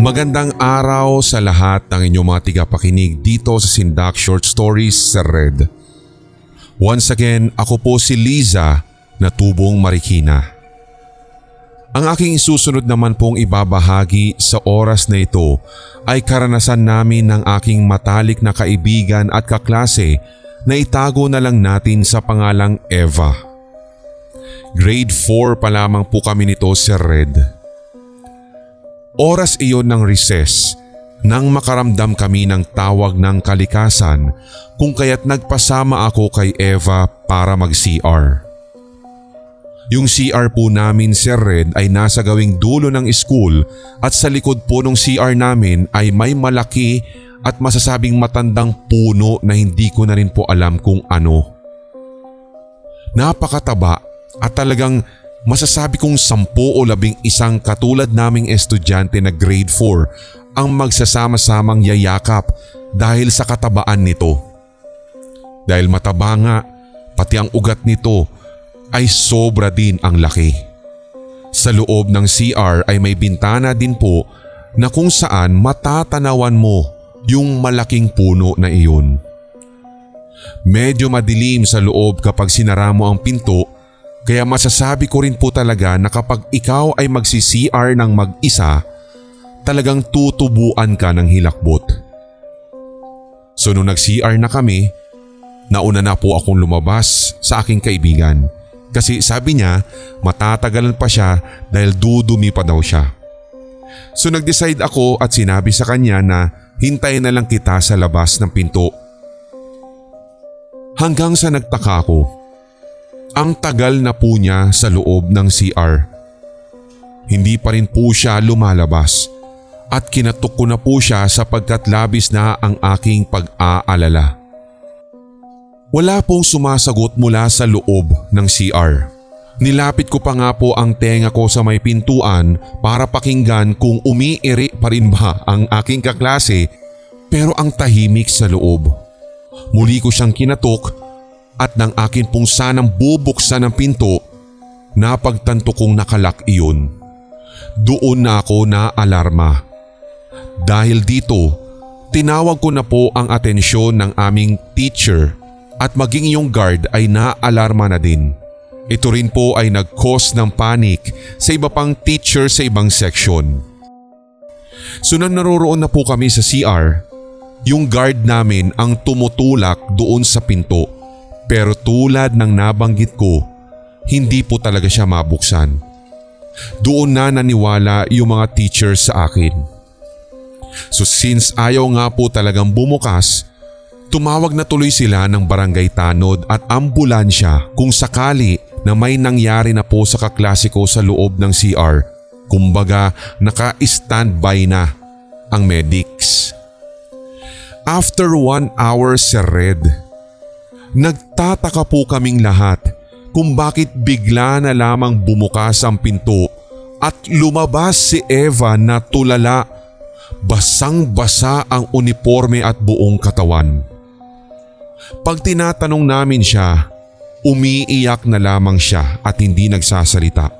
Magandang araw sa lahat ng inyong mga tigapakinig dito sa Sindak Short Stories sa Red. Once again, ako po si Liza na tubong Marikina. Ang aking susunod naman pong ibabahagi sa oras na ito ay karanasan namin ng aking matalik na kaibigan at kaklase na itago na lang natin sa pangalang Eva. Grade 4 pa lamang po kami nito sa Red. Oras iyon ng recess nang makaramdam kami ng tawag ng kalikasan kung kaya't nagpasama ako kay Eva para mag-CR. Yung CR po namin sa Red ay nasa gawing dulo ng school at sa likod po ng CR namin ay may malaki at masasabing matandang puno na hindi ko na rin po alam kung ano. Napakataba at talagang masasabi kong 10 o 11 katulad naming estudyante na grade 4 ang magsasama-samang yayakap dahil sa katabaan nito. Dahil mataba nga, pati ang ugat nito ay sobra din ang laki. Sa loob ng CR ay may bintana din po na kung saan matatanawan mo yung malaking puno na iyon. Medyo madilim sa loob kapag sinara mo ang pinto. Kaya masasabi ko rin po talaga na kapag ikaw ay magsi-CR ng mag-isa, talagang tutubuan ka ng hilakbot. So nung nag-CR na kami, nauna na po akong lumabas sa aking kaibigan. Kasi sabi niya matatagalan pa siya dahil dudumi pa daw siya. So nag-decide ako at sinabi sa kanya na hintayin na lang kita sa labas ng pinto. Hanggang sa nagtaka ako. Ang tagal na po niya sa loob ng CR. Hindi pa rin po siya lumalabas at kinatok ko na po siya sapagkat labis na ang aking pag-aalala. Wala pong sumasagot mula sa loob ng CR. Nilapit ko pa nga po ang tenga ko sa may pintuan para pakinggan kung umiiri pa rin ba ang aking kaklase pero ang tahimik sa loob. Muli ko siyang kinatok at nang akin pong sanang bubuksan ang pinto, napagtanto kong nakalak iyon. Doon na ako na-alarma. Dahil dito, tinawag ko na po ang atensyon ng aming teacher at maging yung guard ay na-alarma na din. Ito rin po ay nag-cause ng panic sa iba pang teacher sa ibang section. So nang naroroon na po kami sa CR, yung guard namin ang tumutulak doon sa pinto. Pero tulad ng nabanggit ko, hindi po talaga siya mabuksan. Doon na naniwala yung mga teachers sa akin. So since ayaw nga po talagang bumukas, tumawag na tuloy sila ng barangay tanod at ambulansya kung sakali na may nangyari na po sa kaklase ko sa loob ng CR. Kumbaga naka-standby na ang medics. After 1 hour sa Red, nagtataka po kaming lahat kung bakit bigla na lamang bumukas ang pinto at lumabas si Eva na tulala, basang-basa ang uniforme at buong katawan. Pag tinatanong namin siya, umiiyak na lamang siya at hindi nagsasalita.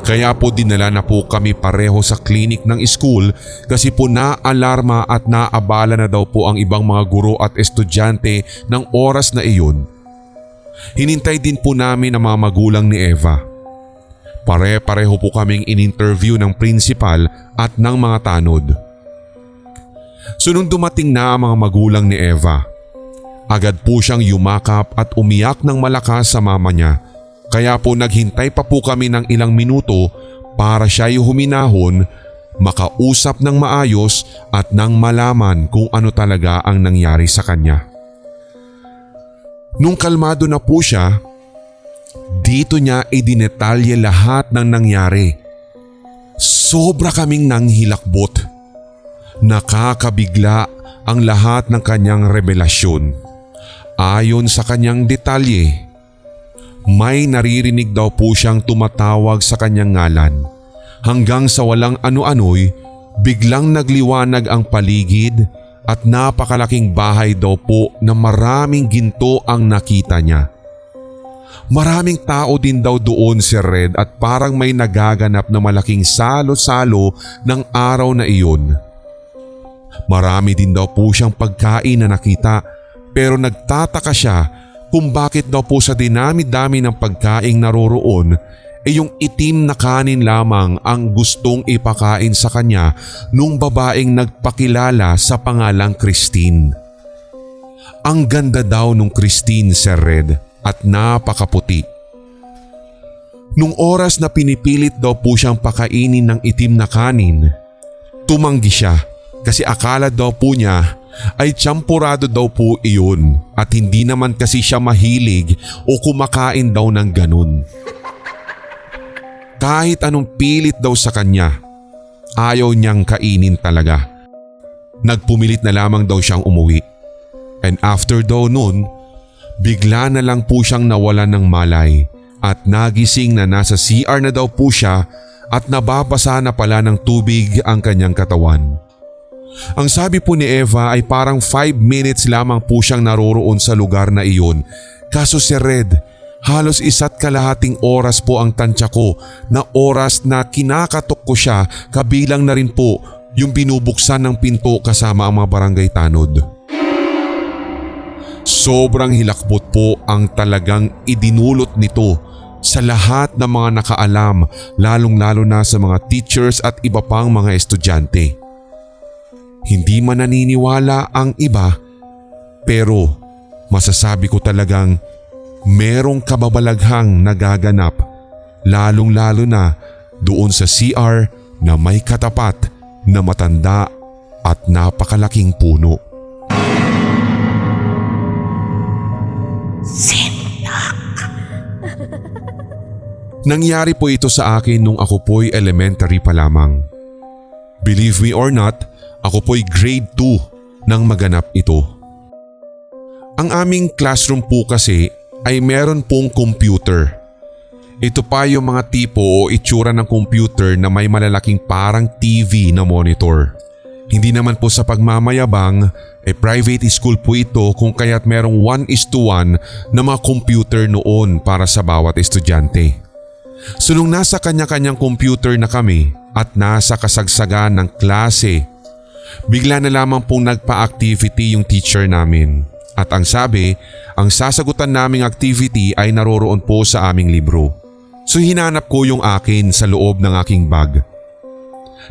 Kaya po dinala na po kami pareho sa klinik ng school kasi po na-alarma at naabala na daw po ang ibang mga guro at estudyante ng oras na iyon. Hinintay din po namin ang mga magulang ni Eva. Pare-pareho po kaming in-interview ng principal at ng mga tanod. So nung dumating na ang mga magulang ni Eva, agad po siyang yumakap at umiyak ng malakas sa mama niya. Kaya po naghintay pa po kami ng ilang minuto para siya'y huminahon, makausap ng maayos at nang malaman kung ano talaga ang nangyari sa kanya. Nung kalmado na po siya, dito niya idinetalye lahat ng nangyari. Sobra kaming nanghilakbot. Nakakabigla ang lahat ng kanyang revelasyon. Ayon sa kanyang detalye, may naririnig daw po siyang tumatawag sa kanyang ngalan. Hanggang sa walang ano-ano'y biglang nagliwanag ang paligid at napakalaking bahay daw po na maraming ginto ang nakita niya. Maraming tao din daw doon, Sir Red, at parang may nagaganap na malaking salo-salo ng araw na iyon. Marami din daw po siyang pagkain na nakita, pero nagtataka siya kung bakit daw po sa dinami-dami ng pagkaing naroroon yung itim na kanin lamang ang gustong ipakain sa kanya nung babaeng nagpakilala sa pangalang Christine. Ang ganda daw nung Christine, Sir Red, at napakaputi. Nung oras na pinipilit daw po siyang pakainin ng itim na kanin, tumanggi siya kasi akala daw po niya ay tsampurado daw po iyon at hindi naman kasi siya mahilig o kumakain daw ng ganun. Kahit anong pilit daw sa kanya, ayaw niyang kainin talaga. Nagpumilit na lamang daw siyang umuwi. And after daw nun, bigla na lang po siyang nawalan ng malay at nagising na nasa CR na daw po siya at nababasa na pala ng tubig ang kanyang katawan. Ang sabi po ni Eva ay parang 5 minutes lamang po siyang naroroon sa lugar na iyon. Kaso si Red, halos 1.5 oras po ang tansya ko na oras na kinakatok ko siya, kabilang na rin po yung binubuksan ng pinto kasama ang mga barangay tanod. Sobrang hilakbot po ang talagang idinulot nito sa lahat ng mga nakaalam, lalong-lalo na sa mga teachers at iba pang mga estudyante. Hindi man naniniwala ang iba, pero masasabi ko talagang merong kababalaghang nagaganap, lalong-lalo na doon sa CR na may katapat na matanda at napakalaking puno. Nangyari po ito sa akin nung ako po'y elementary pa lamang. Believe me or not, ako po'y grade 2 nang maganap ito. Ang aming classroom po kasi ay meron pong computer. Ito pa yung mga tipo o itsura ng computer na may malalaking parang TV na monitor. Hindi naman po sa pagmamayabang, private school po ito kung kaya't merong 1:1 na mga computer noon para sa bawat estudyante. So nung nasa kanya-kanyang computer na kami at nasa kasagsagan ng klase, bigla na lamang pong nagpa-activity yung teacher namin. At ang sabi, ang sasagutan naming activity ay naroroon po sa aming libro. So hinanap ko yung akin sa loob ng aking bag.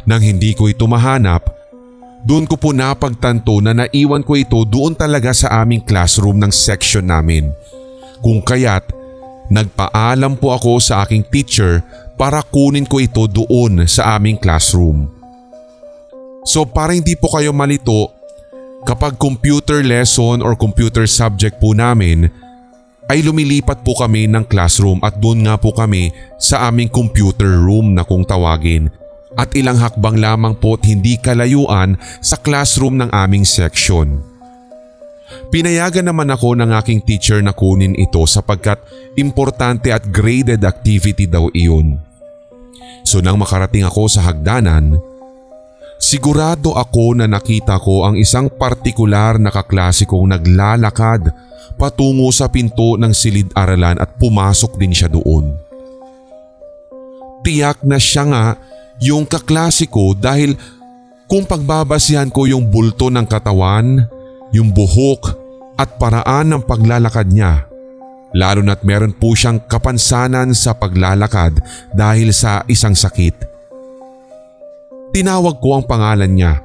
Nang hindi ko ito mahanap, doon ko po napagtanto na naiwan ko ito doon talaga sa aming classroom ng section namin. Kung kaya't nagpaalam po ako sa aking teacher para kunin ko ito doon sa aming classroom. So para hindi po kayo malito, kapag computer lesson or computer subject po namin, ay lumilipat po kami ng classroom at doon nga po kami sa aming computer room na kung tawagin. At ilang hakbang lamang po at hindi kalayuan sa classroom ng aming section. Pinayagan naman ako ng aking teacher na kunin ito sapagkat importante at graded activity daw iyon. So nang makarating ako sa hagdanan, sigurado ako na nakita ko ang isang partikular na kaklase kong naglalakad patungo sa pinto ng silid-aralan at pumasok din siya doon. Tiyak na siya nga yung kaklase ko dahil kung pagbabasihan ko yung bulto ng katawan, yung buhok at paraan ng paglalakad niya, lalo na't meron po siyang kapansanan sa paglalakad dahil sa isang sakit. Tinawag ko ang pangalan niya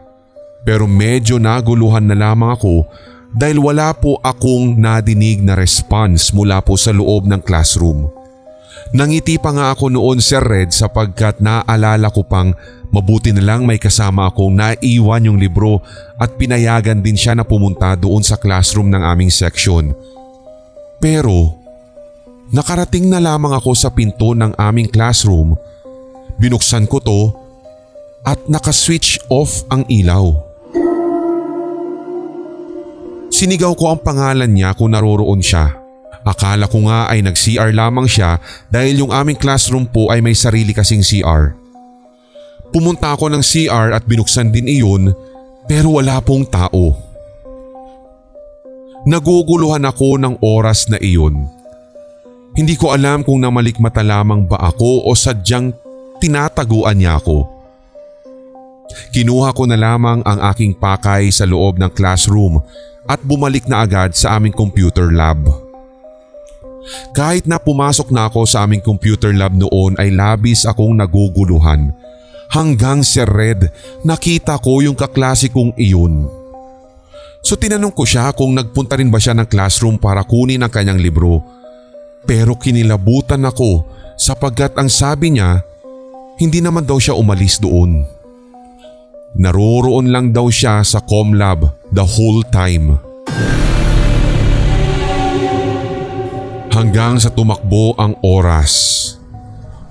pero medyo naguluhan na lamang ako dahil wala po akong nadinig na response mula po sa loob ng classroom. Nangiti pa nga ako noon, Sir Red, sapagkat naalala ko pang mabuti na lang may kasama akong naiwan yung libro at pinayagan din siya na pumunta doon sa classroom ng aming section. Pero nakarating na lamang ako sa pinto ng aming classroom, binuksan ko to at nakaswitch off ang ilaw. Sinigaw ko ang pangalan niya kung naroroon siya. Akala ko nga ay nag-CR lamang siya dahil yung aming classroom po ay may sarili kasing CR. Pumunta ako ng CR at binuksan din iyon pero wala pong tao. Naguguluhan ako ng oras na iyon. Hindi ko alam kung namalikmata lamang ba ako o sadyang tinataguan niya ako. Kinuha ko na lamang ang aking pakay sa loob ng classroom at bumalik na agad sa aming computer lab. Kahit na pumasok na ako sa aming computer lab noon ay labis akong naguguluhan. Hanggang si Red, nakita ko yung kaklase kong iyon. So tinanong ko siya kung nagpunta rin ba siya ng classroom para kunin ang kanyang libro. Pero kinilabutan ako sapagkat ang sabi niya, hindi naman daw siya umalis doon. Naroroon lang daw siya sa ComLab the whole time. Hanggang sa tumakbo ang oras.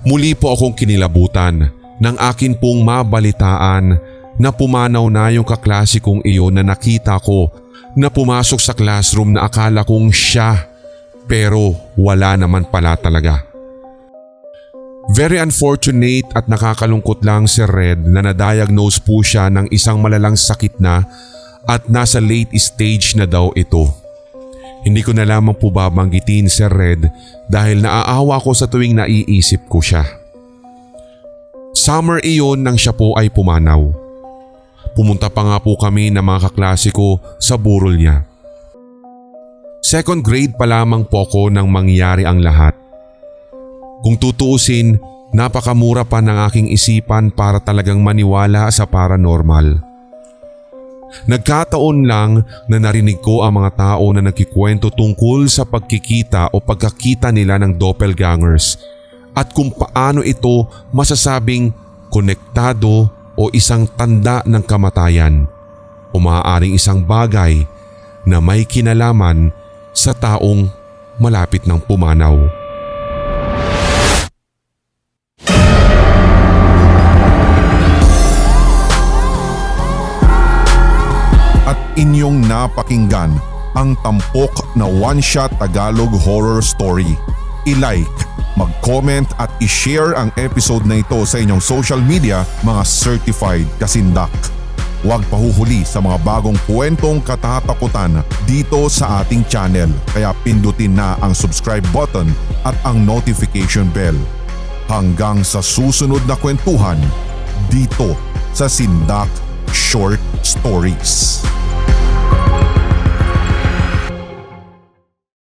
Muli po akong kinilabutan nang akin pong mabalitaan na pumanaw na yung kaklase kong iyon na nakita ko na pumasok sa classroom na akala kong siya pero wala naman pala talaga. Very unfortunate at nakakalungkot lang si Red na na-diagnose po siya ng isang malalang sakit na at nasa late stage na daw ito. Hindi ko na lamang po babanggitin si Red dahil naaawa ko sa tuwing naiisip ko siya. Summer iyon nang siya po ay pumanaw. Pumunta pa nga po kami ng mga kaklase ko sa burol niya. Second grade pa lamang po ako nang mangyari ang lahat. Kung tutuusin, napakamura pa ng aking isipan para talagang maniwala sa paranormal. Nagkataon lang na narinig ko ang mga tao na nagkikwento tungkol sa pagkikita o pagkakita nila ng doppelgangers at kung paano ito masasabing konektado o isang tanda ng kamatayan o maaaring isang bagay na may kinalaman sa taong malapit ng pumanaw. At inyong napakinggan ang tampok na one-shot Tagalog horror story. I-like, mag-comment at i-share ang episode na ito sa inyong social media, mga certified kasindak. Huwag pahuhuli sa mga bagong kwentong katatakutan dito sa ating channel, kaya pindutin na ang subscribe button at ang notification bell. Hanggang sa susunod na kwentuhan dito sa Sindak Short Stories.